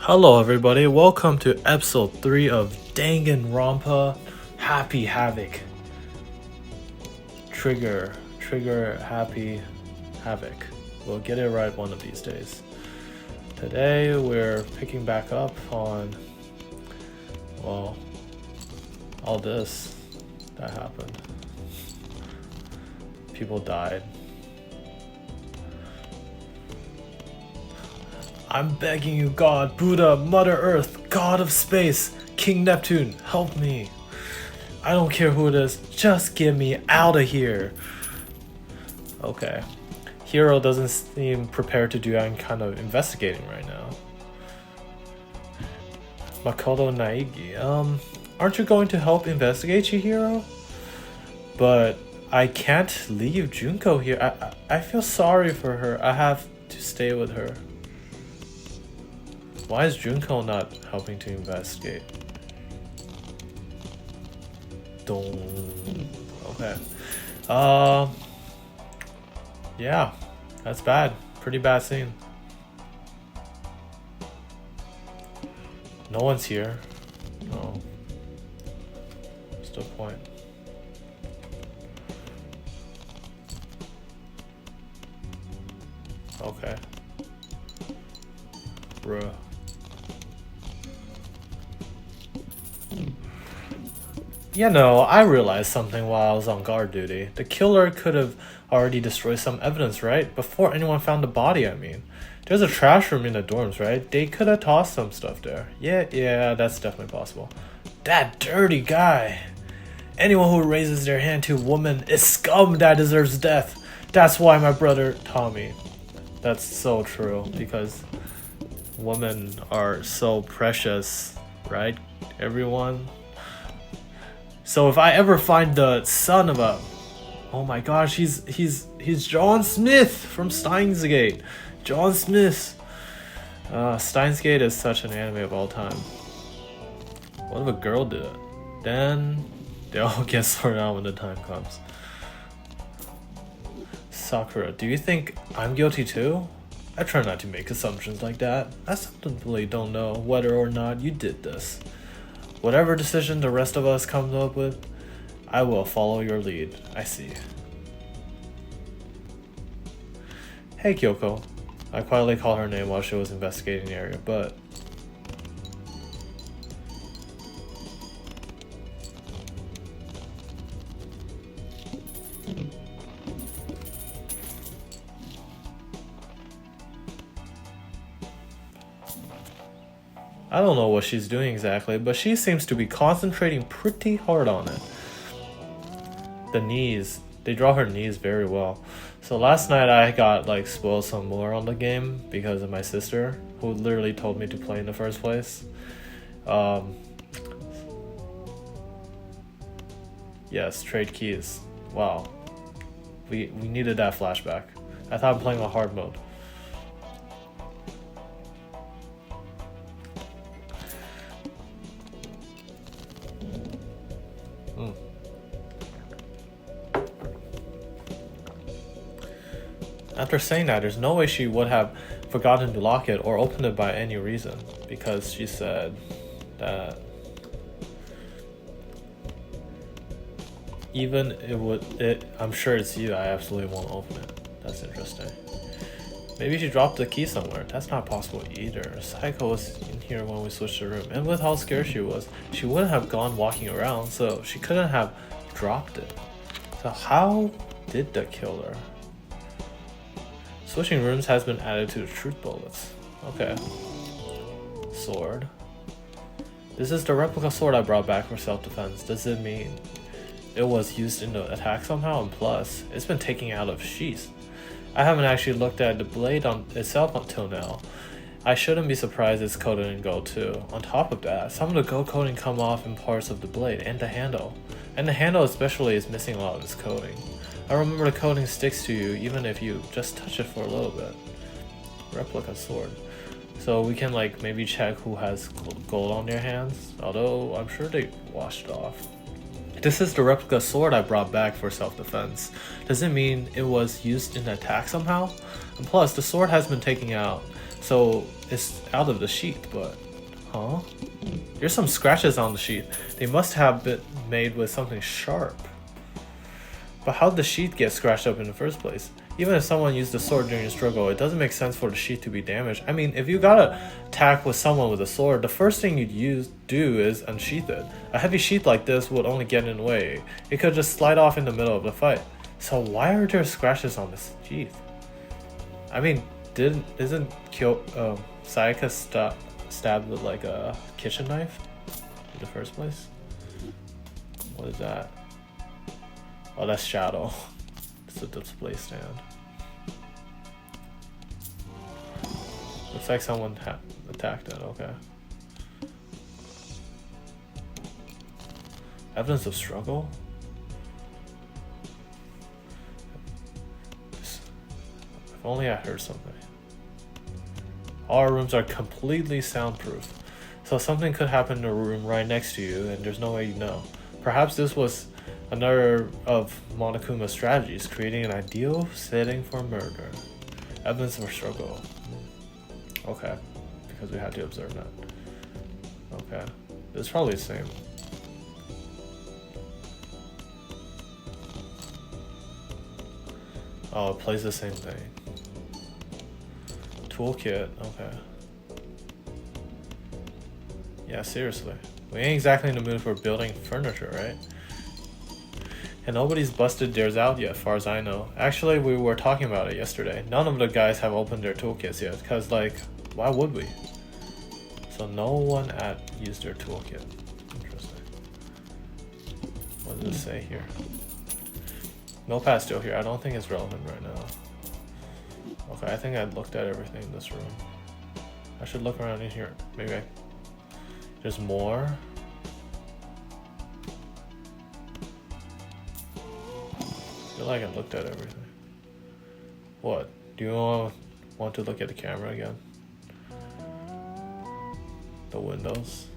Hello everybody, welcome to episode 3 of Danganronpa Happy Havoc. Trigger Happy Havoc. We'll get it right one of these days. Today we're picking back up on, well, all this that happened. People died. I'm begging you, God, Buddha, Mother Earth, God of Space, King Neptune, help me. I don't care who it is, just get me out of here. Okay. Hiro doesn't seem prepared to do any kind of investigating right now. Makoto Naegi, aren't you going to help investigate, Chihiro? But I can't leave Junko here. I feel sorry for her. I have to stay with her. Why is Junko not helping to investigate? Okay. Yeah, that's bad. Pretty bad scene. No one's here. No. What's the point? Okay. Bruh. You know, I realized something while I was on guard duty. The killer could have already destroyed some evidence, right? Before anyone found the body, I mean. There's a trash room in the dorms, right? They could have tossed some stuff there. Yeah, that's definitely possible. That dirty guy. Anyone who raises their hand to a woman is scum that deserves death. That's why my brother taught me. That's so true, because women are so precious, right? Everyone. So if I ever find the son of a, oh my gosh, he's John Smith from Steins Gate. John Smith. Steins Gate is such an anime of all time. What if a girl did it? Then they all get sorted out when the time comes. Sakura, do you think I'm guilty too? I try not to make assumptions like that. I simply don't know whether or not you did this. Whatever decision the rest of us come up with, I will follow your lead. I see. Hey Kyoko. I quietly called her name while she was investigating the area, but... I don't know what she's doing exactly, but she seems to be concentrating pretty hard on it. The knees, they draw her knees very well. So last night I got like spoiled some more on the game because of my sister, who literally told me to play in the first place. Yes, trade keys. Wow. We needed that flashback. I thought I'm playing on hard mode. After saying that, there's no way she would have forgotten to lock it or opened it by any reason, because she said that even I'm sure it's you, I absolutely won't open it. That's interesting. Maybe she dropped the key somewhere. That's not possible either. Psycho was in here when we switched the room, and with how scared she was, she wouldn't have gone walking around, so she couldn't have dropped it. So how did the killer? Switching rooms has been added to the truth bullets. Okay. Sword. This is the replica sword I brought back for self-defense. Does it mean it was used in the attack somehow? And plus, it's been taken out of sheaths. I haven't actually looked at the blade on itself until now. I shouldn't be surprised it's coated in gold too. On top of that, some of the gold coating come off in parts of the blade and the handle. And the handle especially is missing a lot of its coating. I remember the coating sticks to you even if you just touch it for a little bit. Replica sword. So we can like maybe check who has gold on their hands, although I'm sure they washed it off. This is the replica sword I brought back for self-defense. Does it mean it was used in the attack somehow? And plus, the sword has been taken out. so it's out of the sheath, but... Huh? There's some scratches on the sheath. They must have been made with something sharp. But how did the sheath get scratched up in the first place? Even if someone used the sword during a struggle, it doesn't make sense for the sheath to be damaged. I mean, if you gotta attack with someone with a sword, the first thing you'd do is unsheath it. A heavy sheath like this would only get in the way. It could just slide off in the middle of the fight. So why are there scratches on this sheath? I mean, isn't Sayaka stabbed with like a kitchen knife in the first place? What is that? Oh, that's Shadow. It's a display stand. Looks like someone attacked it, okay. Evidence of struggle? If only I heard something. All our rooms are completely soundproof, so something could happen in a room right next to you and there's no way you know. Perhaps this was another of Monokuma's strategies, creating an ideal setting for murder. Evidence of a struggle. Okay, because we had to observe that. Okay, it's probably the same. Oh, it plays the same thing. Toolkit, okay. Yeah, seriously. We ain't exactly in the mood for building furniture, right? And nobody's busted theirs out yet, far as I know. Actually, we were talking about it yesterday. None of the guys have opened their toolkits yet, because, like, why would we? So no one used their toolkit. Interesting. What does it say here? Notepad's still here. I don't think it's relevant right now. Okay, I think I looked at everything in this room. I should look around in here. Maybe there's more. I feel like I looked at everything. What? Do you want to look at the camera again? The windows.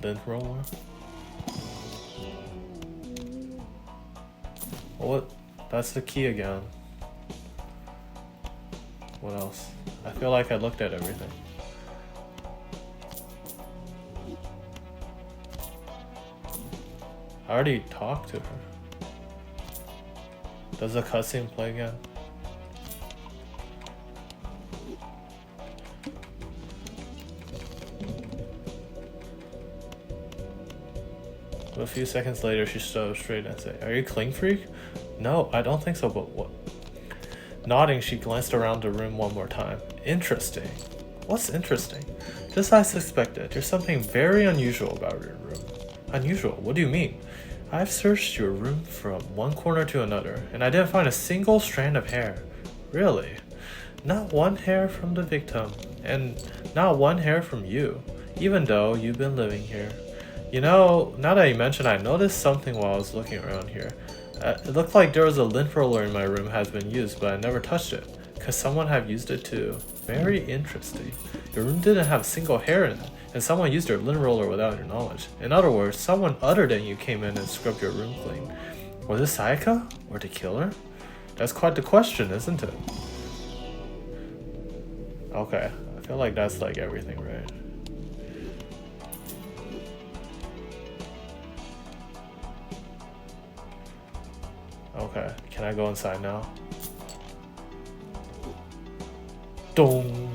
Lint roller. What? That's the key again. What else? I feel like I looked at everything. I already talked to her. Does the cutscene play again? But a few seconds later, she stood up straight and said, "Are you a clean freak?" "No, I don't think so, but what?" Nodding, she glanced around the room one more time. "Interesting." "What's interesting?" "Just as I suspected, there's something very unusual about your room." "Unusual? What do you mean?" "I've searched your room from one corner to another, and I didn't find a single strand of hair." "Really?" "Not one hair from the victim, and not one hair from you, even though you've been living here." "You know, now that you mention, I noticed something while I was looking around here. It looked like there was a lint roller in my room has been used, but I never touched it. Because someone have used it too. Very interesting. Your room didn't have a single hair in it, and someone used their lint roller without your knowledge. In other words, someone other than you came in and scrubbed your room clean. Was it Sayaka? Or the killer? That's quite the question, isn't it?" Okay, I feel like that's like everything, right? Okay, can I go inside now? Dong.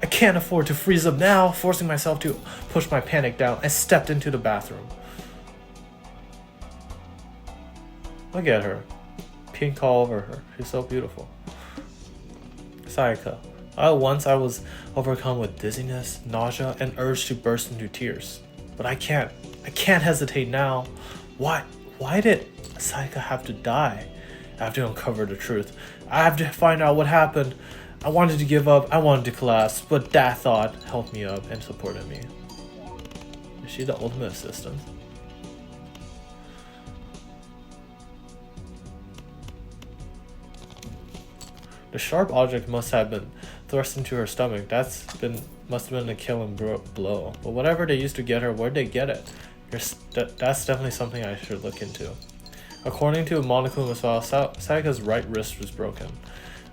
I can't afford to freeze up now. Forcing myself to push my panic down, I stepped into the bathroom. Look at her. Pink all over her. She's so beautiful. Sayaka. All at once I was overcome with dizziness, nausea, and urge to burst into tears. But I can't hesitate now. Why did Sayaka have to die? I have to uncover the truth. I have to find out what happened. I wanted to give up, I wanted to collapse, but that thought helped me up and supported me. Is she the ultimate assistant? The sharp object must have been thrust into her stomach. Must have been a killing blow. But whatever they used to get her, where'd they get it? That's definitely something I should look into. According to Monokuma as well, Sayaka's right wrist was broken.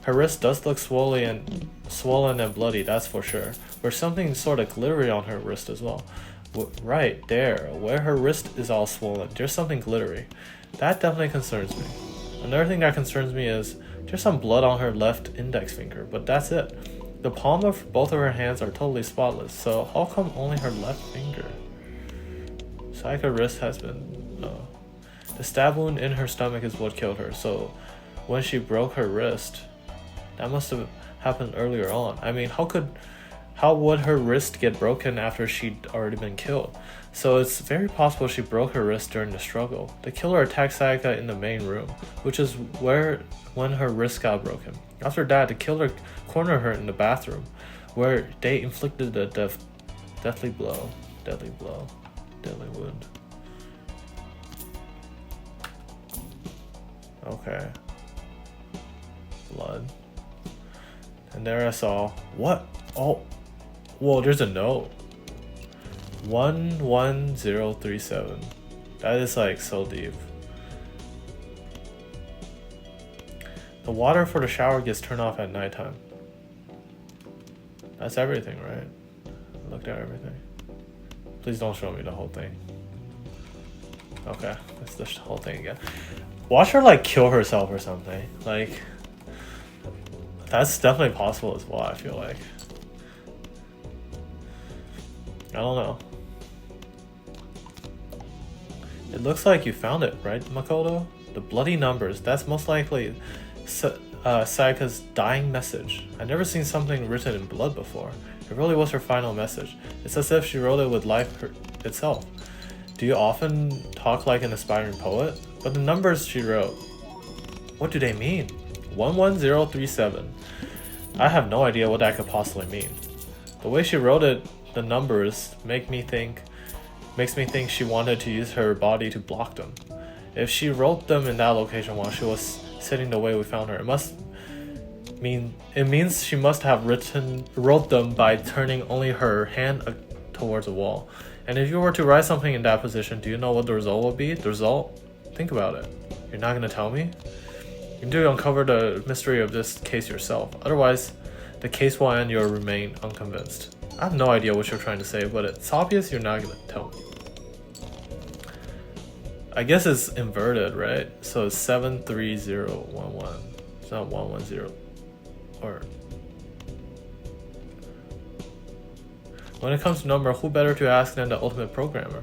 Her wrist does look swollen and bloody, that's for sure. There's something sort of glittery on her wrist as well. Right there, where her wrist is all swollen, there's something glittery. That definitely concerns me. Another thing that concerns me is there's some blood on her left index finger, but that's it. The palm of both of her hands are totally spotless, so how come only her left finger? Sayaka's wrist has been... The stab wound in her stomach is what killed her, so when she broke her wrist, that must have happened earlier on. I mean, how would her wrist get broken after she'd already been killed? So it's very possible she broke her wrist during the struggle. The killer attacked Sayaka in the main room, which is when her wrist got broken. After that, the killer cornered her in the bathroom, where they inflicted the deadly wound. Okay. Blood. And there I saw, what? Oh, whoa, there's a note. 11037. That is like so deep. The water for the shower gets turned off at nighttime. That's everything, right? I looked at everything. Please don't show me the whole thing. Okay, that's the whole thing again. Watch her like kill herself or something. Like, that's definitely possible as well, I feel like. I don't know. It looks like you found it, right, Makoto? The bloody numbers, that's most likely Sayaka's dying message. I've never seen something written in blood before. It really was her final message. It's as if she wrote it with life itself. Do you often talk like an aspiring poet? But the numbers she wrote, what do they mean? 11037. I have no idea what that could possibly mean. The way she wrote it, the numbers, makes me think she wanted to use her body to block them. If she wrote them in that location while she was sitting the way we found her, it means she must have wrote them by turning only her hand towards the wall. And if you were to write something in that position, do you know what the result would be? The result? Think about it. You're not gonna tell me? You need to uncover the mystery of this case yourself. Otherwise, the case will end, you'll remain unconvinced. I have no idea what you're trying to say, but it's obvious you're not gonna tell me. I guess it's inverted, right? So it's 73011. It's not 110. Or when it comes to number, who better to ask than the ultimate programmer?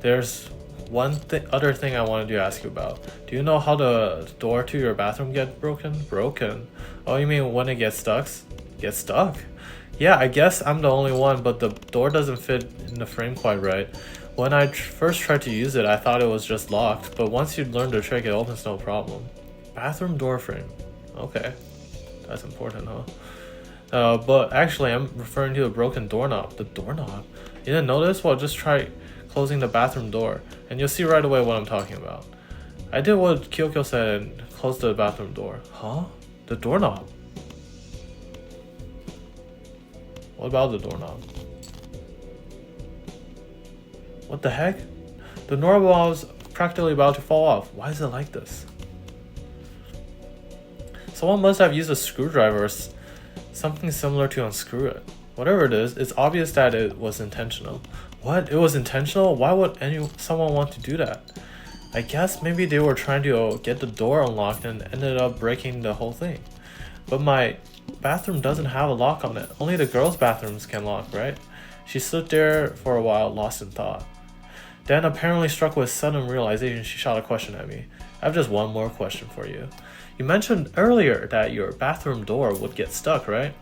There's one other thing I wanted to ask you about. Do you know how the door to your bathroom gets broken? Broken? Oh, you mean when it gets stuck? Get stuck? Yeah, I guess I'm the only one, but the door doesn't fit in the frame quite right. When I first tried to use it, I thought it was just locked, but once you learn the trick, it opens no problem. Bathroom door frame. Okay. That's important, huh? But actually, I'm referring to a broken doorknob. The doorknob? You didn't notice? Well, just try closing the bathroom door, and you'll see right away what I'm talking about. I did what Kyokyo said and closed the bathroom door. Huh? The doorknob? What about the doorknob? What the heck? The doorknob was practically about to fall off. Why is it like this? Someone must have used a screwdriver or something similar to unscrew it. Whatever it is, it's obvious that it was intentional. What? It was intentional? Why would someone want to do that? I guess maybe they were trying to get the door unlocked and ended up breaking the whole thing. But my bathroom doesn't have a lock on it. Only the girls' bathrooms can lock, right? She stood there for a while, lost in thought. Then, apparently struck with sudden realization, she shot a question at me. I have just one more question for you. You mentioned earlier that your bathroom door would get stuck, right?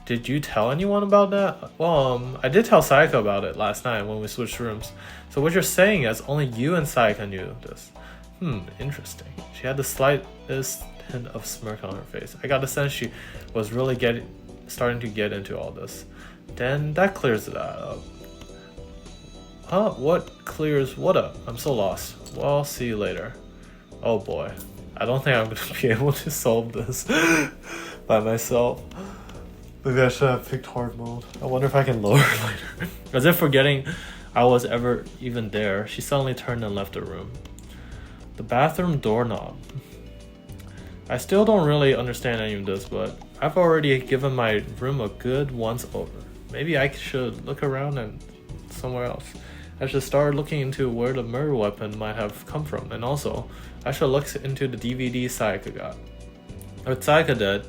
Did you tell anyone about that? Well, I did tell Sayaka about it last night when we switched rooms. So what you're saying is only you and Sayaka knew this. Interesting. She had the slightest hint of smirk on her face. I got the sense she was really starting to get into all this. Then that clears that up. Huh? What clears what up? I'm so lost. Well, see you later. Oh boy. I don't think I'm going to be able to solve this by myself. Maybe I should have picked hard mode. I wonder if I can lower it later. As if forgetting I was ever even there, she suddenly turned and left the room. The bathroom doorknob. I still don't really understand any of this, but I've already given my room a good once over. Maybe I should look around and somewhere else. I should start looking into where the murder weapon might have come from, and also, I should look into the DVD Sayaka got. With Sayaka dead,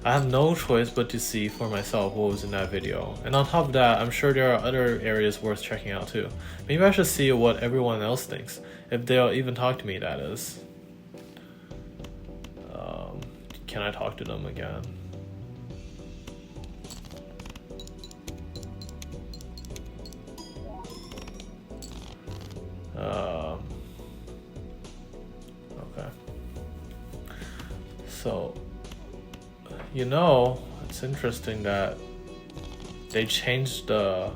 I have no choice but to see for myself what was in that video. And on top of that, I'm sure there are other areas worth checking out too. Maybe I should see what everyone else thinks, if they'll even talk to me, that is. Can I talk to them again? Okay. So, you know, it's interesting that they changed the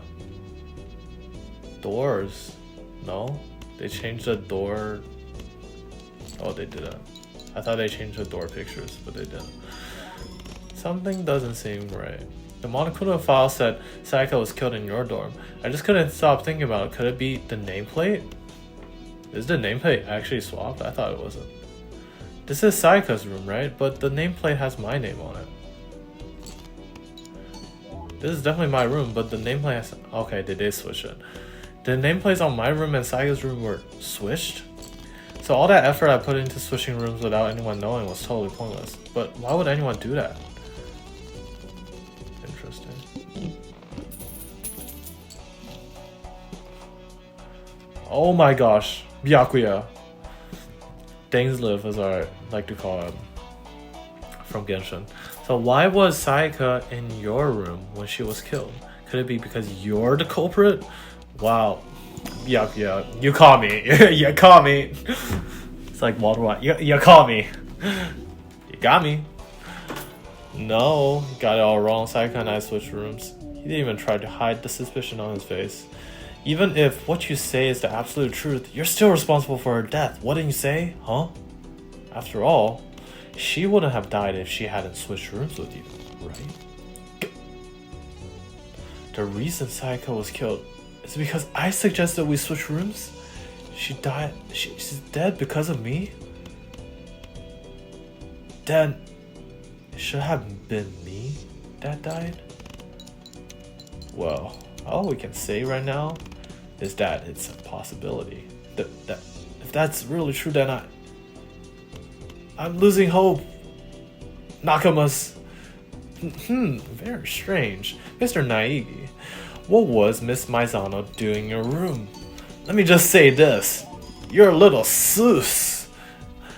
doors. No? They changed the door. Oh, they didn't. I thought they changed the door pictures, but they didn't. Something doesn't seem right. The Monokuma file said Sayaka was killed in your dorm. I just couldn't stop thinking about it. Could it be the nameplate? Is the nameplate actually swapped? I thought it wasn't. This is Sayaka's room, right? But the nameplate has my name on it. This is definitely my room, but the nameplate has... Okay, they did switch it. The nameplates on my room and Sayaka's room were switched? So all that effort I put into switching rooms without anyone knowing was totally pointless. But why would anyone do that? Interesting. Oh my gosh. Byakuya. Things live, as I like to call him. From Genshin. So why was Sayaka in your room when she was killed? Could it be because you're the culprit? Wow. Yeah, you caught me. You caught me. It's like Walter White. You caught me. You got me. No, you got it all wrong. Sayaka and I switched rooms. He didn't even try to hide the suspicion on his face. Even if what you say is the absolute truth, you're still responsible for her death. What didn't you say? Huh? After all, she wouldn't have died if she hadn't switched rooms with you, right? The reason Sayaka was killed is because I suggested we switch rooms? She died. She's dead because of me? Then it should have been me that died? Well, all we can say right now is that it's a possibility. That if that's really true, then I'm losing hope. Nakamas. Very strange. Mr. Naegi, what was Miss Maizano doing in your room? Let me just say this. You're a little sus.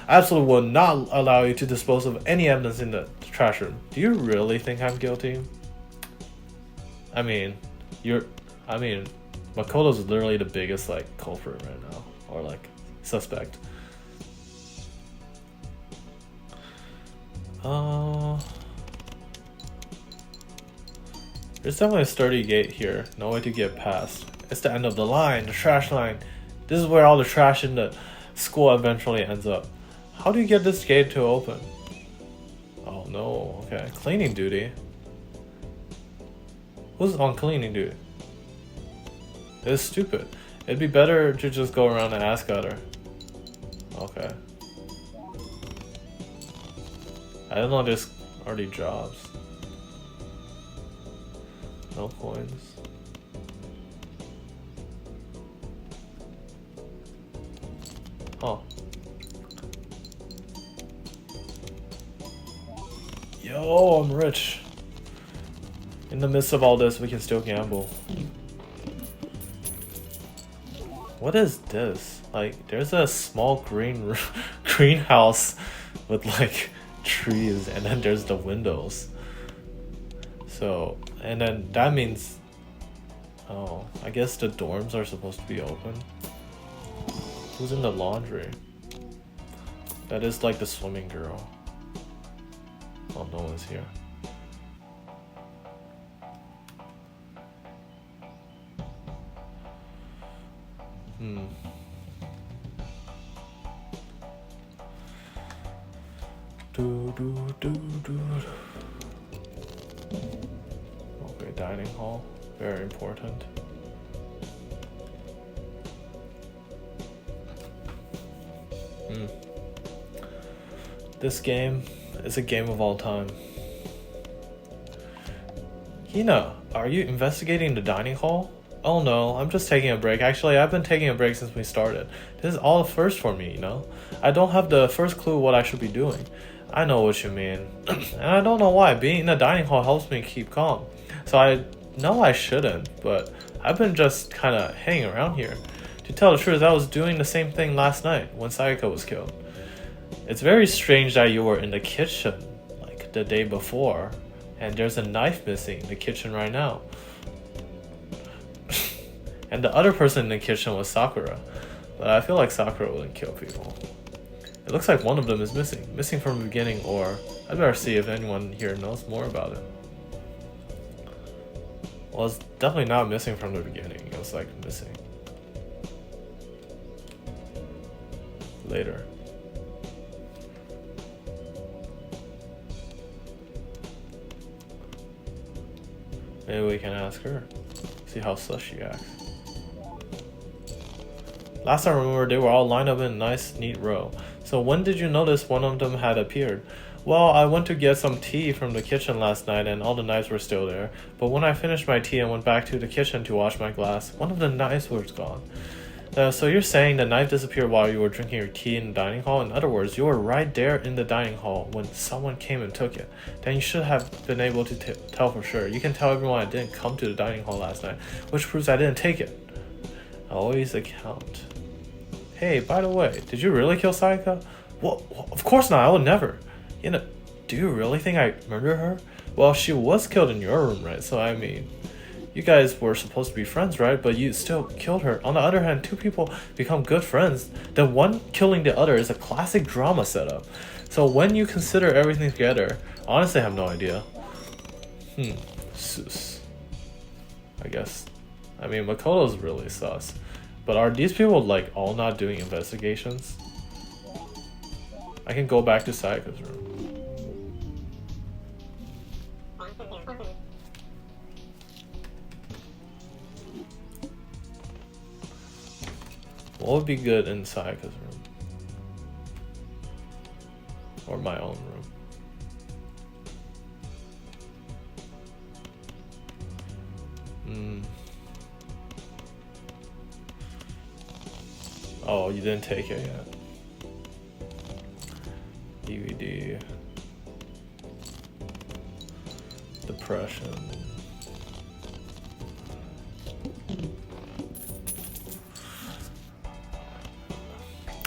I absolutely will not allow you to dispose of any evidence in the trash room. Do you really think I'm guilty? I mean, Makoto's literally the biggest, like, culprit right now. Or, like, suspect. There's definitely a sturdy gate here. No way to get past. It's the end of the line, the trash line. This is where all the trash in the school eventually ends up. How do you get this gate to open? Oh no, okay. Cleaning duty. Who's on cleaning duty? It's stupid. It'd be better to just go around and ask at her. Okay. I don't know, there's already jobs. No coins. Oh. Yo, I'm rich. In the midst of all this, we can still gamble. What is this? Like, there's a small greenhouse with like trees, and then there's the windows. So, and then that means, oh, I guess the dorms are supposed to be open. Who's in the laundry? That is like the swimming girl. Oh, no one's here. Okay, dining hall. Very important. This game is a game of all time. Hina, are you investigating the dining hall? Oh no, I'm just taking a break. Actually, I've been taking a break since we started. This is all a first for me, you know? I don't have the first clue what I should be doing. I know what you mean. And I don't know why. Being in the dining hall helps me keep calm. So I know I shouldn't, but I've been just kinda hanging around here. To tell the truth, I was doing the same thing last night when Sayaka was killed. It's very strange that you were in the kitchen, like the day before, and there's a knife missing in the kitchen right now. And the other person in the kitchen was Sakura, but I feel like Sakura wouldn't kill people. It looks like one of them is missing from the beginning, or I'd better see if anyone here knows more about it. Well, it's definitely not missing from the beginning, it was like missing later. Maybe we can ask her, see how sus she acts. Last I remember, they were all lined up in a nice, neat row. So when did you notice one of them had appeared? Well, I went to get some tea from the kitchen last night and all the knives were still there. But when I finished my tea and went back to the kitchen to wash my glass, one of the knives was gone. So you're saying the knife disappeared while you were drinking your tea in the dining hall? In other words, you were right there in the dining hall when someone came and took it. Then you should have been able to tell for sure. You can tell everyone I didn't come to the dining hall last night, which proves I didn't take it. Always account. Hey, by the way, did you really kill Sayaka? Well, of course not, I would never. You know, do you really think I murdered her? Well, she was killed in your room, right? So I mean, you guys were supposed to be friends, right? But you still killed her. On the other hand, two people become good friends, then one killing the other is a classic drama setup. So when you consider everything together, honestly I have no idea. Sus. I guess. I mean, Makoto's really sus. But are these people like all not doing investigations? I can go back to Sayaka's room. What would be good in Sayaka's room? Or my own room? Oh, you didn't take it yet. DVD. Depression.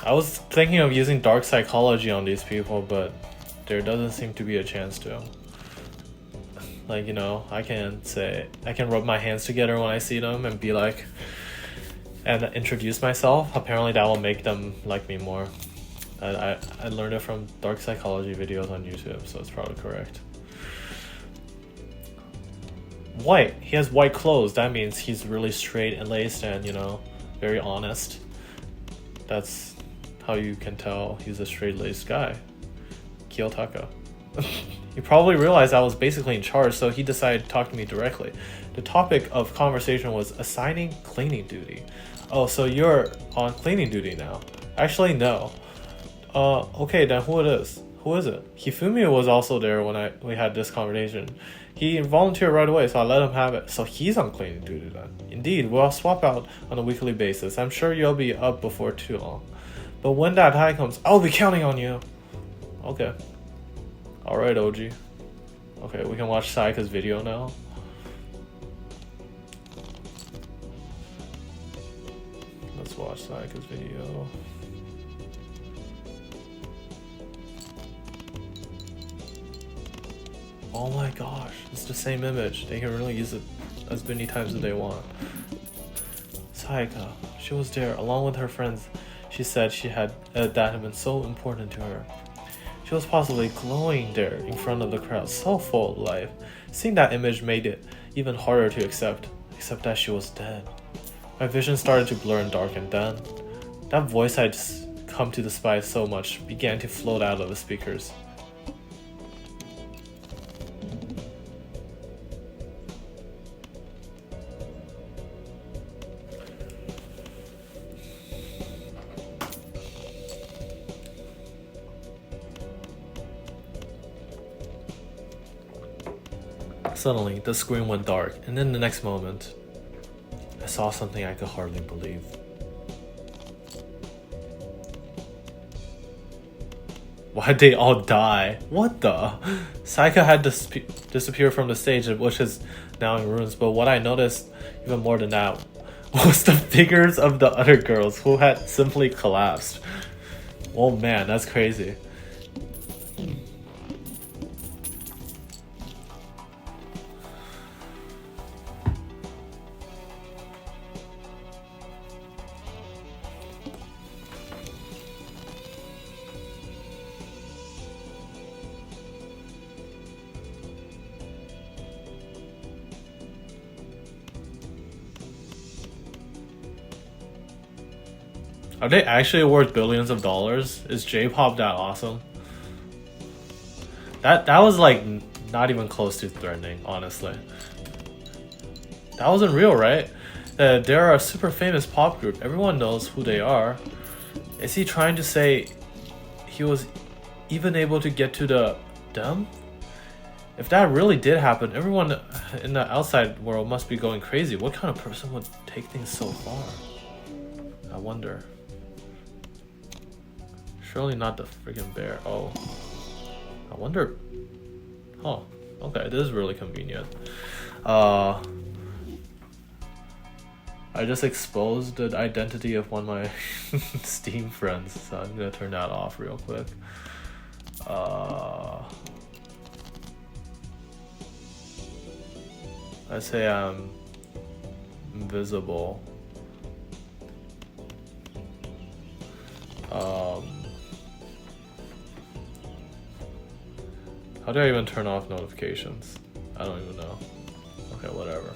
I was thinking of using dark psychology on these people, but there doesn't seem to be a chance to. Like, you know, I can rub my hands together when I see them and be like, and introduce myself. Apparently that will make them like me more. I learned it from dark psychology videos on YouTube, so it's probably correct. White. He has white clothes. That means he's really straight and laced and, you know, very honest. That's how you can tell he's a straight-laced guy. Kiyotaka. He probably realized I was basically in charge, so he decided to talk to me directly. The topic of conversation was assigning cleaning duty. Oh, so you're on cleaning duty now? Actually, no. Okay, then who it is? Who is it? Hifumi was also there when we had this conversation. He volunteered right away, so I let him have it. So he's on cleaning duty then. Indeed, we'll swap out on a weekly basis. I'm sure you'll be up before too long. But when that time comes, I'll be counting on you. Okay. Alright, OG. Okay, we can watch Sayaka's video now. Let's watch Sayaka's video. Oh my gosh, it's the same image. They can really use it as many times as they want. Sayaka, she was there along with her friends. She said that had been so important to her. She was possibly glowing there in front of the crowd, so full of life. Seeing that image made it even harder to accept that she was dead. My vision started to blur and darken then. That voice I'd come to despise so much began to float out of the speakers. Suddenly, the screen went dark, and in the next moment, I saw something I could hardly believe. Why'd they all die? What the? Saika had disappeared from the stage, which is now in ruins, but what I noticed even more than that was the figures of the other girls who had simply collapsed. Oh man, that's crazy. Are they actually worth billions of dollars? Is J-pop that awesome? That was like not even close to threatening, honestly. That wasn't real, right? They're a super famous pop group. Everyone knows who they are. Is he trying to say he was even able to get to them? If that really did happen, everyone in the outside world must be going crazy. What kind of person would take things so far? I wonder. Surely not the freaking bear. Oh. I wonder. Oh, okay, this is really convenient. I just exposed the identity of one of my Steam friends, so I'm gonna turn that off real quick. I say I'm invisible. How do I even turn off notifications? I don't even know. Okay, whatever.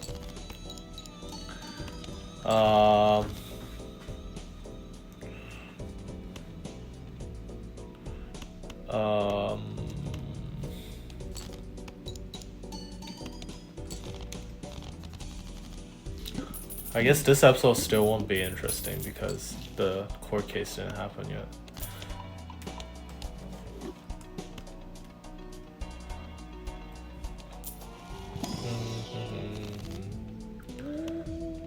I guess this episode still won't be interesting because the court case didn't happen yet.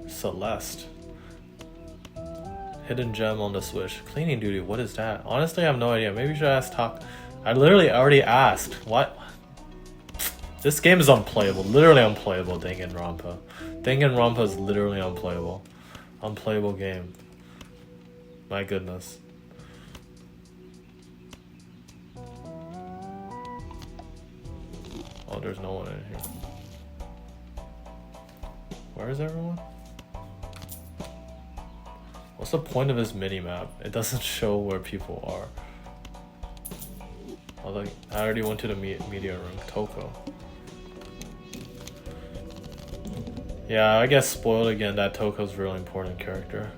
Celeste. Hidden gem on the Switch. Cleaning duty, what is that? Honestly, I have no idea. Maybe you should ask Talk. I literally already asked. What? This game is unplayable. Literally unplayable, Danganronpa. Danganronpa is literally unplayable. Unplayable game. My goodness. Oh, there's no one in here. Where is everyone? What's the point of this mini-map? It doesn't show where people are. Although I already went to the media room. Toko. Yeah, I guess spoiled again that Toko's a really important character.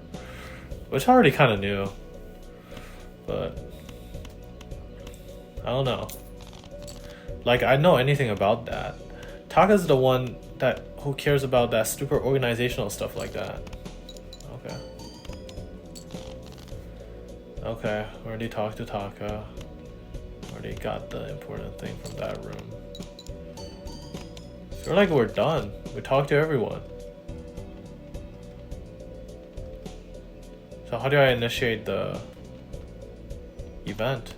Which I already kind of knew. But I don't know. Like, I know anything about that. Taka's the one who cares about that stupid organizational stuff like that. Okay. Okay, already talked to Taka. Already got the important thing from that room. I feel like we're done. We talked to everyone. So how do I initiate the event?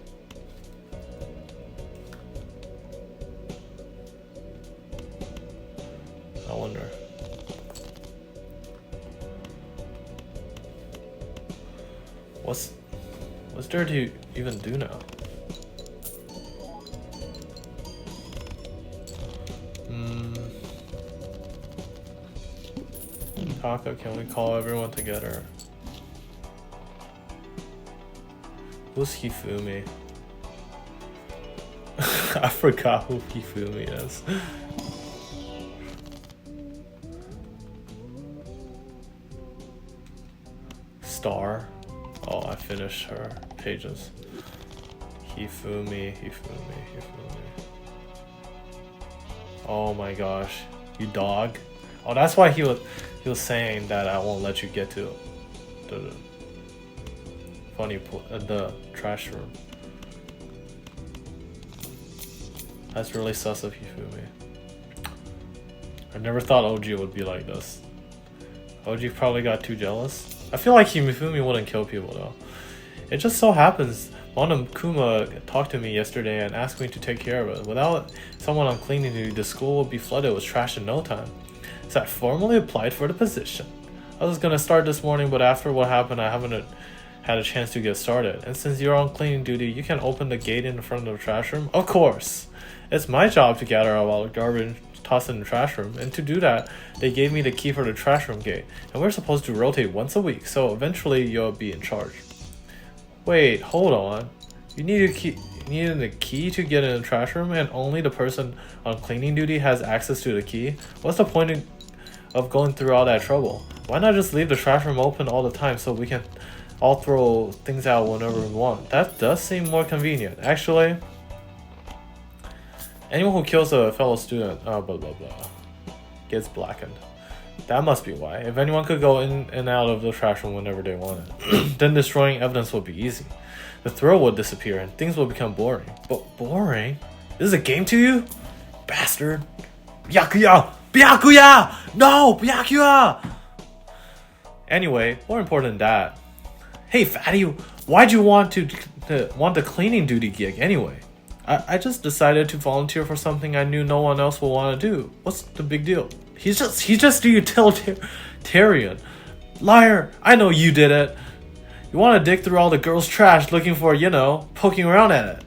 I wonder. What's there to even do now? Taka, can we call everyone together? Who's Hifumi? I forgot who Hifumi is. Star? Oh, I finished her pages. Hifumi. Oh my gosh. You dog? Oh, that's why he was saying that I won't let you get to the the trash room. That's really sus of Hifumi. I never thought OG would be like this. OG probably got too jealous. I feel like Hifumi wouldn't kill people though. It just so happens Kuma talked to me yesterday and asked me to take care of it. Without someone on cleaning duty, the school would be flooded with trash in no time. So I formally applied for the position. I was gonna start this morning, but after what happened, I haven't had a chance to get started. And since you're on cleaning duty, you can open the gate in front of the trash room? Of course! It's my job to gather up all the garbage tossed in the trash room, and to do that, they gave me the key for the trash room gate. And we're supposed to rotate once a week, so eventually you'll be in charge. Wait, hold on. You needed a key to get in the trash room, and only the person on cleaning duty has access to the key? What's the point of going through all that trouble? Why not just leave the trash room open all the time so we can all throw things out whenever we want? That does seem more convenient. Actually, anyone who kills a fellow student, blah blah blah, gets blackened. That must be why. If anyone could go in and out of the trash room whenever they wanted, then destroying evidence would be easy. The thrill would disappear and things would become boring. But boring? This is a game to you? Bastard. Byakuya! Byakuya! No! Byakuya! Anyway, more important than that. Hey fatty, why'd you want the cleaning duty gig anyway? I just decided to volunteer for something I knew no one else would want to do. What's the big deal? He's just a utilitarian. Liar, I know you did it. You want to dig through all the girls' trash looking for, poking around at it.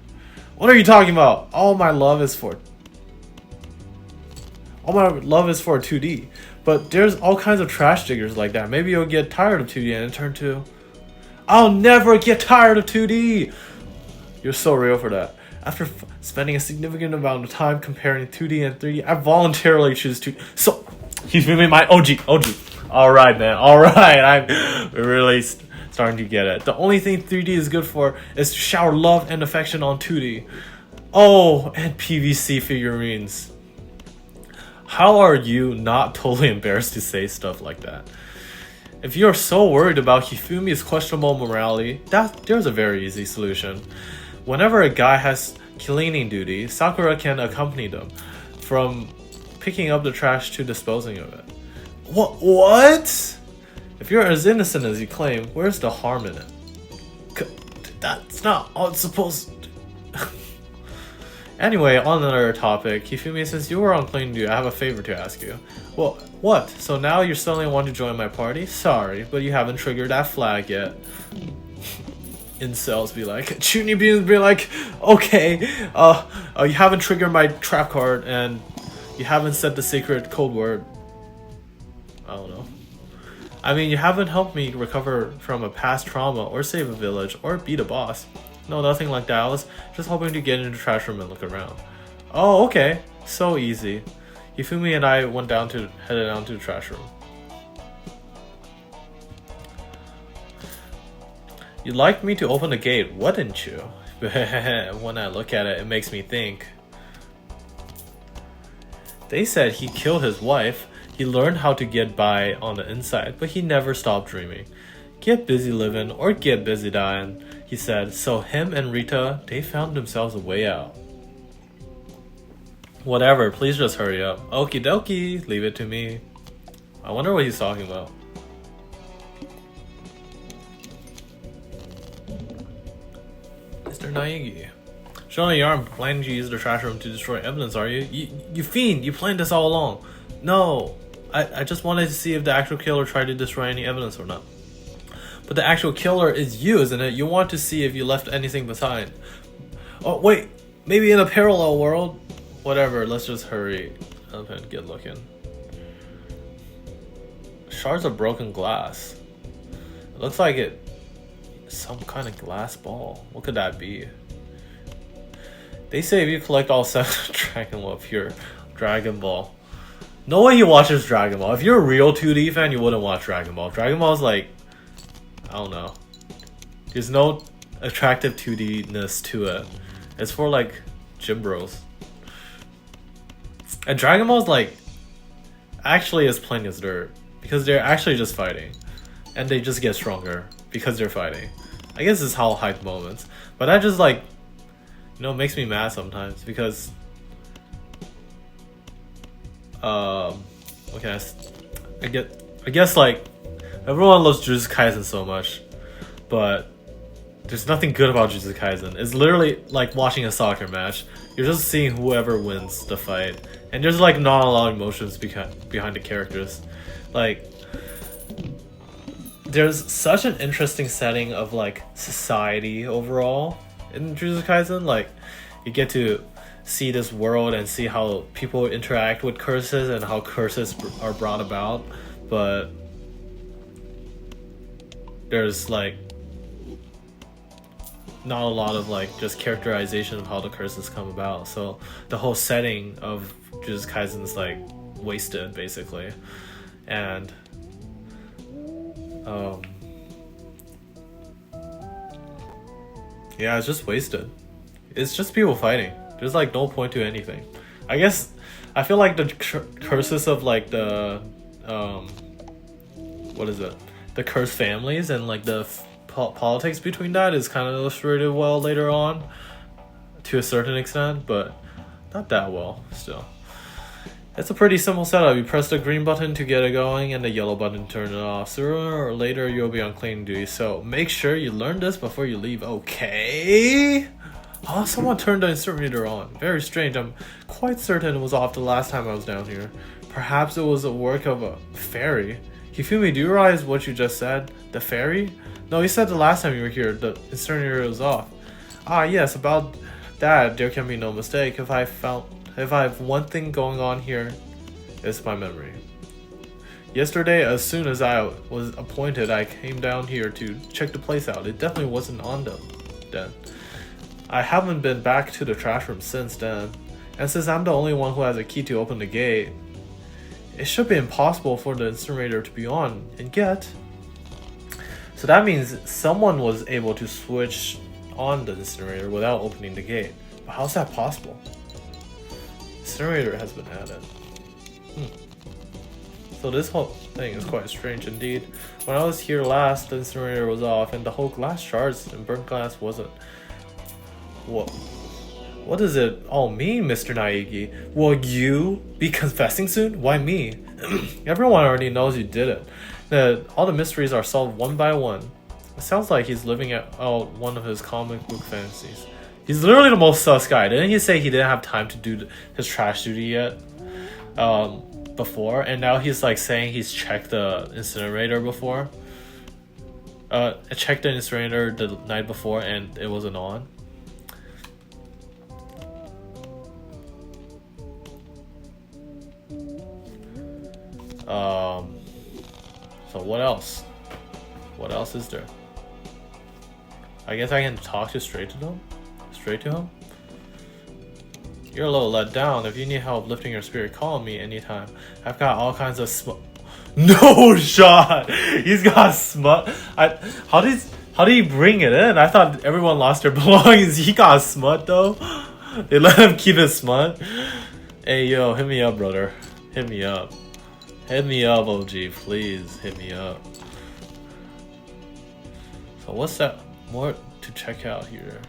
What are you talking about? All my love is for 2D. But there's all kinds of trash diggers like that. Maybe you'll get tired of 2D and turn to... I'll never get tired of 2D! You're so real for that. After spending a significant amount of time comparing 2D and 3D, I voluntarily choose 2D. So, he's moving my OG. Alright, man. Alright. I'm really starting to get it. The only thing 3D is good for is to shower love and affection on 2D. Oh, and PVC figurines. How are you not totally embarrassed to say stuff like that? If you're so worried about Hifumi's questionable morality, there's a very easy solution. Whenever a guy has cleaning duty, Sakura can accompany them, from picking up the trash to disposing of it. What? If you're as innocent as you claim, where's the harm in it? That's not all it's supposed to. Anyway, on another topic, Hifumi, since you were on cleaning duty, I have a favor to ask you. Well, what? So now you suddenly want to join my party? Sorry, but you haven't triggered that flag yet. Incels be like, Chuny Beans be like, okay, you haven't triggered my trap card and you haven't said the secret code word. I don't know. I mean, you haven't helped me recover from a past trauma or save a village or beat a boss. No, nothing like that. I was just hoping to get into the trash room and look around. Oh, okay. So easy. Hifumi and I headed down to the trash room. You'd like me to open the gate, wouldn't you? When I look at it, it makes me think. They said he killed his wife. He learned how to get by on the inside, but he never stopped dreaming. Get busy living or get busy dying, he said. So him and Rita, they found themselves a way out. Whatever, please just hurry up. Okie dokie, leave it to me. I wonder what he's talking about. Mr. Naegi. Surely you aren't planning to use the trash room to destroy evidence, are you? You fiend, you planned this all along. No, I just wanted to see if the actual killer tried to destroy any evidence or not. But the actual killer is you, isn't it? You want to see if you left anything behind. Oh, wait, maybe in a parallel world? Whatever, let's just hurry up and get looking. Shards of broken glass. It looks like some kind of glass ball. What could that be? They say if you collect all 7 Dragon Ball, pure Dragon Ball. No way he watches Dragon Ball. If you're a real 2D fan, you wouldn't watch Dragon Ball. Dragon Ball is like, I don't know. There's no attractive 2D-ness to it. It's for like gym bros. And Dragon Ball is like actually as plain as dirt, because they're actually just fighting, and they just get stronger because they're fighting. I guess it's how hype moments, but that just like, makes me mad sometimes because Okay, I guess like everyone loves Jujutsu Kaisen so much, but there's nothing good about Jujutsu Kaisen. It's literally like watching a soccer match. You're just seeing whoever wins the fight, and there's like not a lot of emotions behind the characters. Like, there's such an interesting setting of like society overall in Jujutsu Kaisen. Like, you get to see this world and see how people interact with curses and how curses are brought about, but there's like not a lot of like just characterization of how the curses come about. So the whole setting of Jujutsu Kaisen is like wasted basically, and yeah, it's just wasted. It's just people fighting. There's like no point to anything. I guess I feel like the curses of like the what is it? The cursed families and like the politics between that is kind of illustrated well later on, to a certain extent, but not that well still. It's a pretty simple setup. You press the green button to get it going and the yellow button to turn it off. Sooner or later you'll be on cleaning duty, so make sure you learn this before you leave, okay? Oh, someone turned the incinerator on. Very strange. I'm quite certain it was off the last time I was down here. Perhaps it was a work of a fairy. Hifumi, do you realize what you just said? The fairy? No, you said the last time you were here, the incinerator was off. Ah, yes, about that, there can be no mistake. If I have one thing going on here, it's my memory. Yesterday, as soon as I was appointed, I came down here to check the place out. It definitely wasn't on them then. I haven't been back to the trash room since then, and since I'm the only one who has a key to open the gate, it should be impossible for the incinerator to be on, and yet... So that means someone was able to switch on the incinerator without opening the gate. But how's that possible? Incinerator has been added. So this whole thing is quite strange indeed. When I was here last, the incinerator was off and the whole glass shards and burnt glass wasn't. What does it all mean, Mr. Naegi? Will you be confessing soon? Why me? Everyone already knows you did it. All the mysteries are solved one by one. It sounds like he's living out one of his comic book fantasies. He's literally the most sus guy. Didn't he say he didn't have time to do his trash duty yet? Before? And now he's like saying he's checked the incinerator before. I checked the incinerator the night before and it wasn't on. So what else? What else is there? I guess I can talk straight to him? You're a little let down. If you need help lifting your spirit, call me anytime. I've got all kinds of No shot! He's got smut. How did he bring it in? I thought everyone lost their belongings. He got smut though. They let him keep his smut. Hey yo, hit me up, brother. Hit me up. Hit me up, OG, please hit me up. So what's that more to check out here?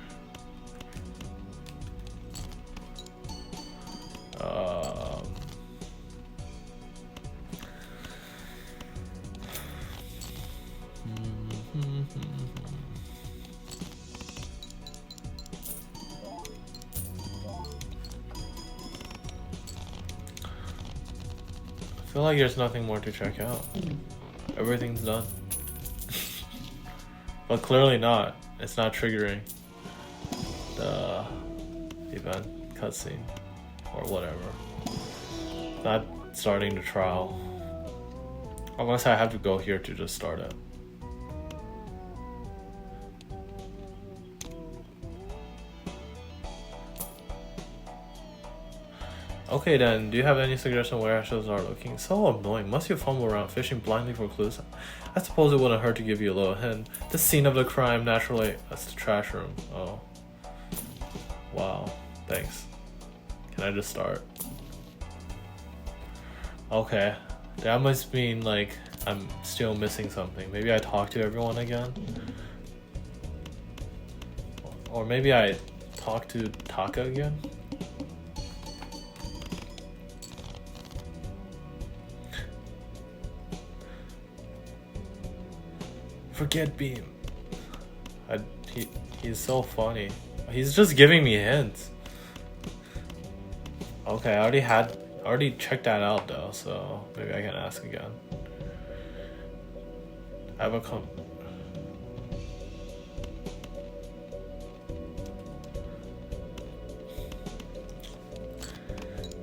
I feel like there's nothing more to check out. Everything's done. But clearly not. It's not triggering the event cutscene or whatever. Not starting the trial. Unless I have to go here to just start it. Okay then, do you have any suggestion where I should start looking? So annoying, must you fumble around fishing blindly for clues? I suppose it wouldn't hurt to give you a little hint. The scene of the crime, naturally, that's the trash room. Oh. Wow, thanks. Can I just start? Okay, that must mean like I'm still missing something. Maybe I talk to everyone again? Or maybe I talk to Taka again? Forget Beam. He's so funny. He's just giving me hints. Okay, I already checked that out though, so maybe I can ask again. I have a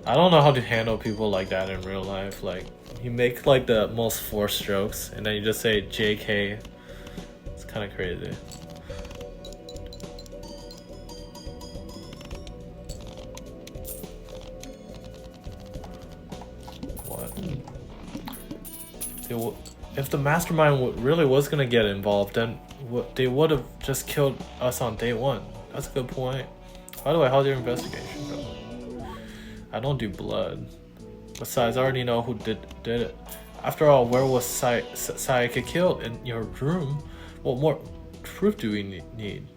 I don't know how to handle people like that in real life. Like, you make like the most forced jokes and then you just say JK. It's kind of crazy. What? If the mastermind really was gonna get involved, then they would have just killed us on day one. That's a good point. By the way, how's your investigation, bro? I don't do blood. Besides, I already know who did it. After all, where was Sayaka killed? In your room? What more proof do we need?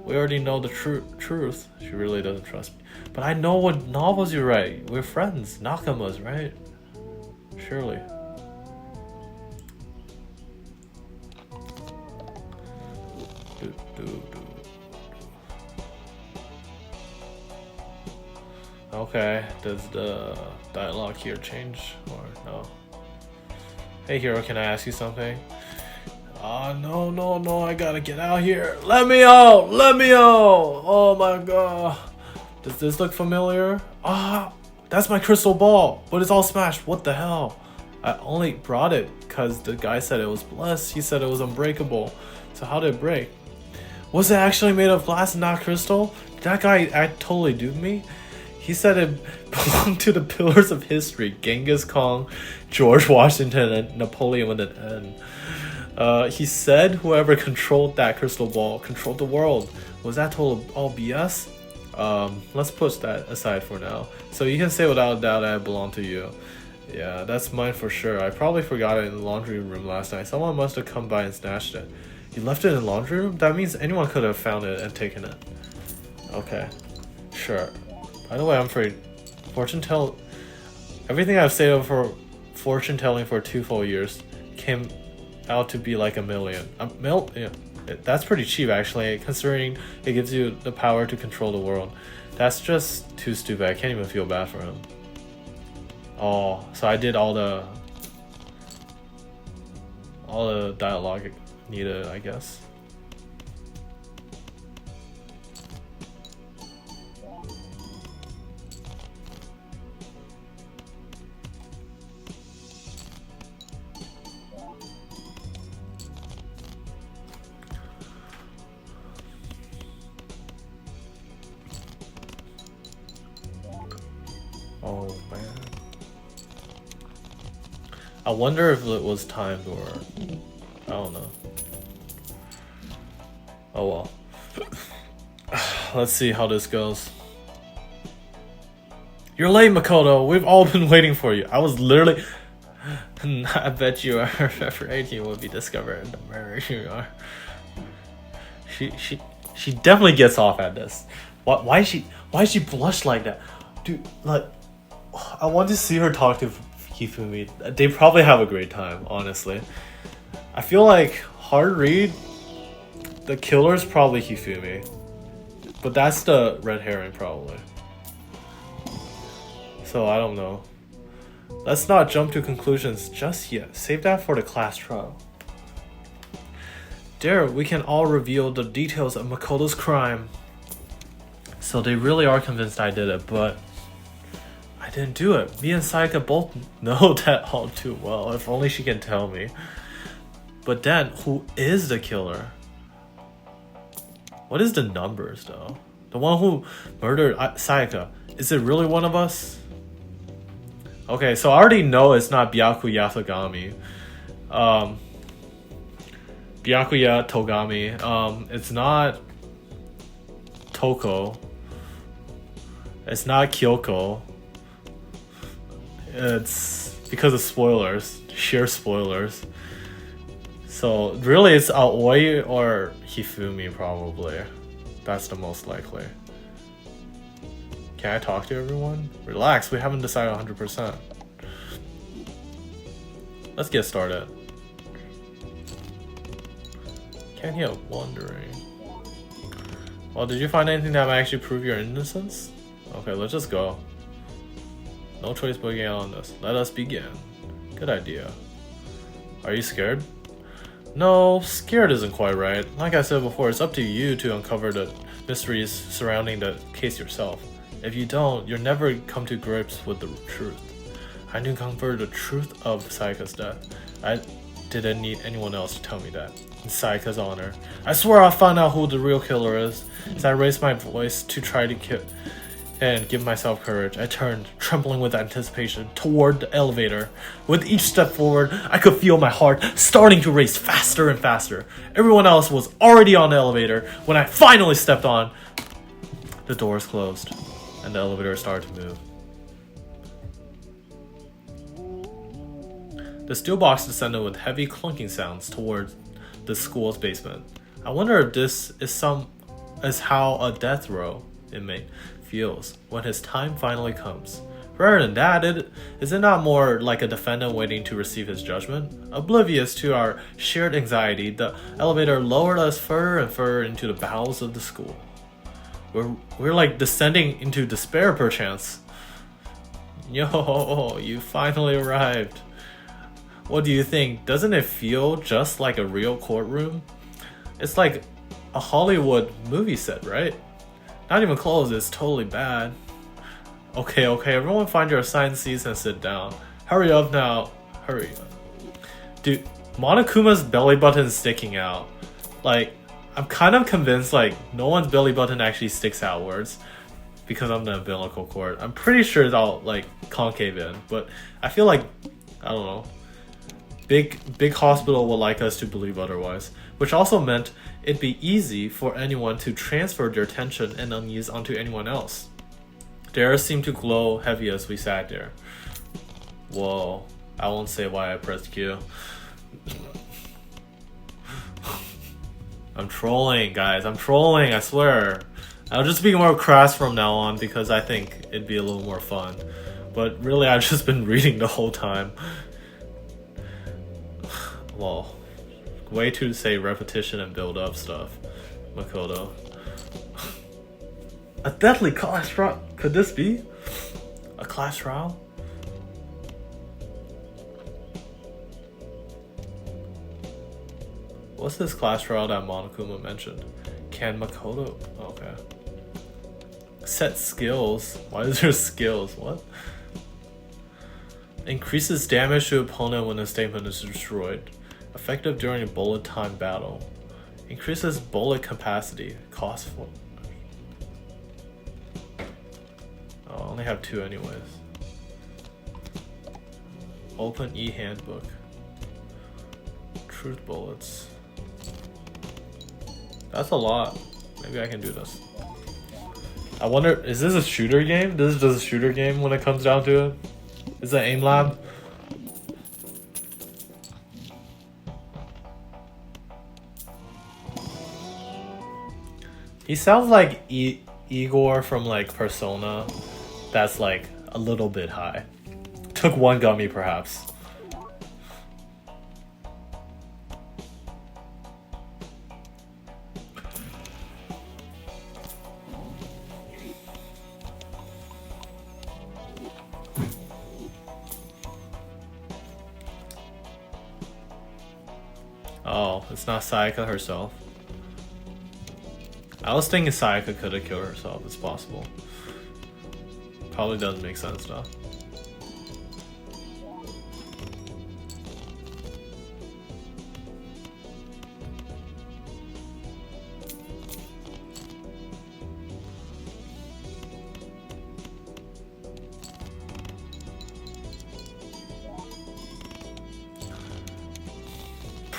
We already know the truth. She really doesn't trust me. But I know what novels you write. We're friends. Nakamas, right? Surely. Okay, does the dialogue here change or no? Hey hero, can I ask you something? No, I gotta get out here. Let me out! Oh my god. Does this look familiar? That's my crystal ball, but it's all smashed. What the hell? I only brought it because the guy said it was blessed. He said it was unbreakable. So how did it break? Was it actually made of glass and not crystal? That guy totally duped me. He said it belonged to the pillars of history. Genghis Khan, George Washington, and Napoleon with an N. He said whoever controlled that crystal ball controlled the world. Was that total all BS? Let's push that aside for now. So you can say without a doubt that it belonged to you. Yeah, that's mine for sure. I probably forgot it in the laundry room last night. Someone must have come by and snatched it. You left it in the laundry room? That means anyone could have found it and taken it. Okay, sure. By the way, I'm afraid everything I've saved for fortune telling for 2 full years came out to be like $1 million. Yeah, that's pretty cheap actually, considering it gives you the power to control the world. That's just too stupid. I can't even feel bad for him. Oh, so I did all the dialogue needed, I guess. Oh man. I wonder if it was timed or I don't know. Oh well. Let's see how this goes. You're late, Makoto. We've all been waiting for you. I was literally I bet you are afraid you will be discovered the murderer you are. She definitely gets off at this. Why is she blush like that? Dude, like I want to see her talk to Hifumi. They probably have a great time, honestly. I feel like hard read. The killer's probably Hifumi, but that's the red herring probably. So I don't know. Let's not jump to conclusions just yet. Save that for the class trial. There, we can all reveal the details of Makoto's crime. So they really are convinced I did it, but I didn't do it. Me and Sayaka both know that all too well. If only she can tell me. But then, who is the killer? What is the numbers though? The one who murdered Sayaka, is it really one of us? Okay, so I already know it's not Byakuya Togami. Byakuya Togami. It's not Toko. It's not Kyoko. It's because of spoilers, sheer spoilers. So really it's Aoi or Hifumi probably. That's the most likely. Can I talk to everyone? Relax, we haven't decided 100%. Let's get started. Can't help wondering. Well, did you find anything that might actually prove your innocence? Okay, let's just go. No choice but to get on this. Let us begin. Good idea. Are you scared? No, scared isn't quite right. Like I said before, it's up to you to uncover the mysteries surrounding the case yourself. If you don't, you'll never come to grips with the truth. I knew uncover the truth of Sayaka's death. I didn't need anyone else to tell me that. In Sayaka's honor, I swear I'll find out who the real killer is. As I raised my voice to try to and give myself courage, I turned, trembling with anticipation, toward the elevator. With each step forward, I could feel my heart starting to race faster and faster. Everyone else was already on the elevator when I finally stepped on. The doors closed, and the elevator started to move. The steel box descended with heavy clunking sounds towards the school's basement. I wonder if this is how a death row inmate feels when his time finally comes. Rather than that, is it not more like a defendant waiting to receive his judgment? Oblivious to our shared anxiety, the elevator lowered us further and further into the bowels of the school. We're like descending into despair perchance. Yo, you finally arrived. What do you think? Doesn't it feel just like a real courtroom? It's like a Hollywood movie set, right? Not even close, it's totally bad. Okay, everyone find your assigned seats and sit down. Hurry up now. Hurry up. Dude, Monokuma's belly button is sticking out. Like, I'm kind of convinced like no one's belly button actually sticks outwards because I'm the umbilical cord. I'm pretty sure it's all like concave in, but I feel like, I don't know. Big hospital would like us to believe otherwise, which also meant it'd be easy for anyone to transfer their tension and unease onto anyone else. The air seemed to glow heavy as we sat there. Whoa, I won't say why I pressed Q. I'm trolling, guys. I'm trolling, I swear. I'll just be more crass from now on because I think it'd be a little more fun. But really, I've just been reading the whole time. Well, way to say repetition and build up stuff, Makoto. A deadly class trial? Could this be? A class trial? What's this class trial that Monokuma mentioned? Can Makoto... Okay. Set skills? Why is there skills? What? Increases damage to opponent when a statement is destroyed. Effective during a bullet time battle. Increases bullet capacity. Cost for... Oh, I only have 2 anyways. Open e-handbook. Truth bullets. That's a lot. Maybe I can do this. I wonder, is this a shooter game? This is just a shooter game when it comes down to it? Is it aim lab? He sounds like Igor from like Persona. That's like a little bit high. Took 1 gummy perhaps. Oh, it's not Sayaka herself. I was thinking Sayaka could have killed herself, it's possible. Probably doesn't make sense though.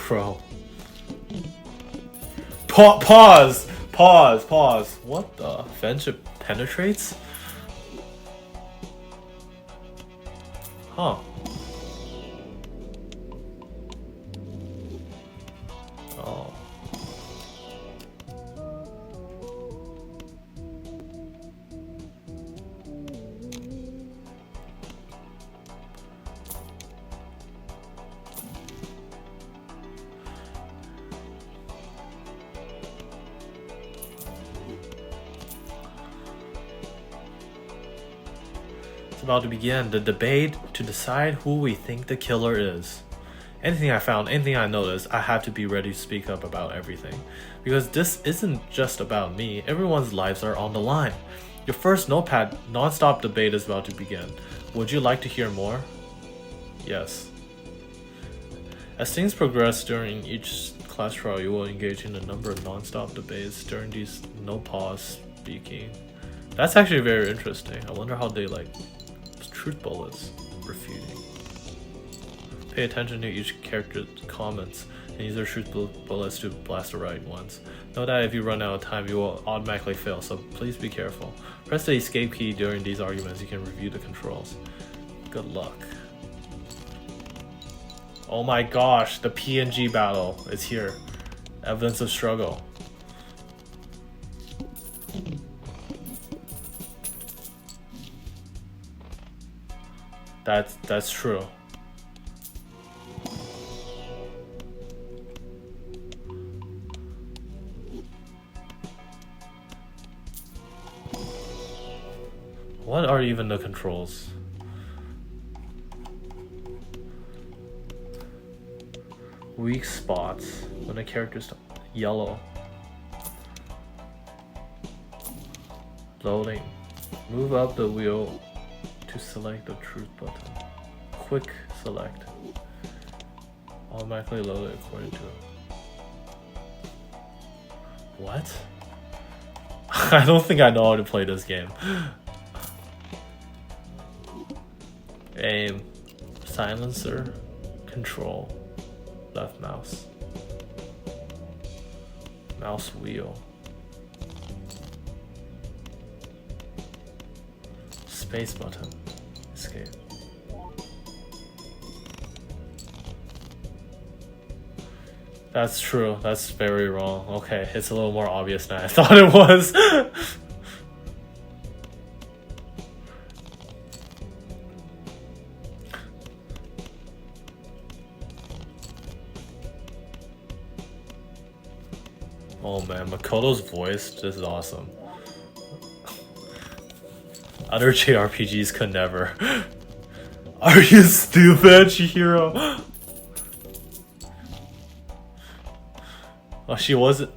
Bro. Pause! What the? Friendship penetrates? Huh. Oh. It's about to begin the debate to decide who we think the killer is. Anything I found, anything I noticed, I have to be ready to speak up about everything. Because this isn't just about me, everyone's lives are on the line. Your first notepad non-stop debate is about to begin. Would you like to hear more? Yes. As things progress during each class trial, you will engage in a number of non-stop debates during these no-pause speaking. That's actually very interesting. I wonder how they like truth bullets refuting. Pay attention to each character's comments and use their truth bullets to blast the right ones. Know that if you run out of time, you will automatically fail, so please be careful. Press the escape key during these arguments. You can review the controls. Good luck. Oh my gosh, the PNG battle is here. Evidence of struggle. That's true. What are even the controls? Weak spots when a character's yellow. Loading. Move up the wheel to select the truth button. Quick select. Automatically load it according to. What? I don't think I know how to play this game. Aim. Silencer. Control. Left mouse. Mouse wheel. Space button. Escape. That's true. That's very wrong. Okay, it's a little more obvious than I thought it was. Oh man, Makoto's voice just is awesome. Other JRPGs could never. Are you stupid, Chihiro? Oh, she wasn't.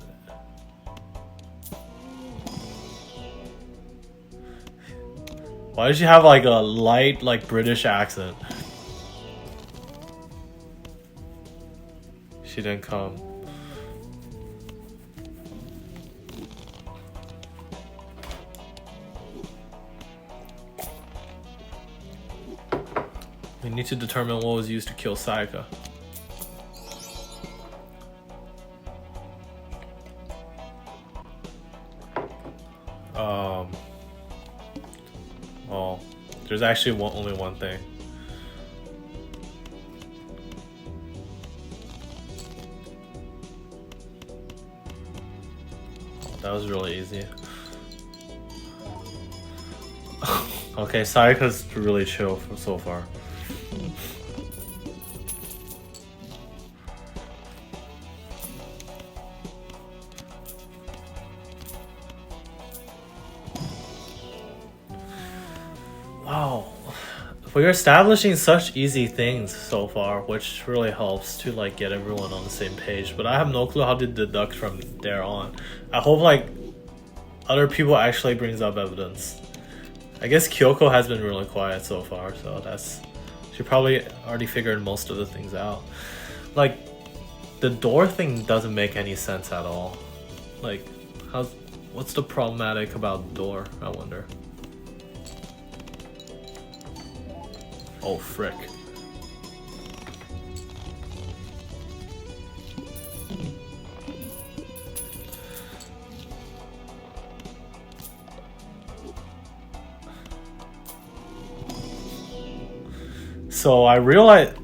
Why did she have like a light, like British accent? She didn't come. We need to determine what was used to kill Sayaka. Well, there's actually only one thing. That was really easy. Okay, Sayaka's really chill so far. Wow, we're establishing such easy things so far, which really helps to like get everyone on the same page, but I have no clue how to deduct from there on. I hope like other people actually brings up evidence. I guess Kyoko has been really quiet so far, so she probably already figured most of the things out. Like the door thing doesn't make any sense at all. Like what's the problematic about the door, I wonder. Oh, frick. So I realized...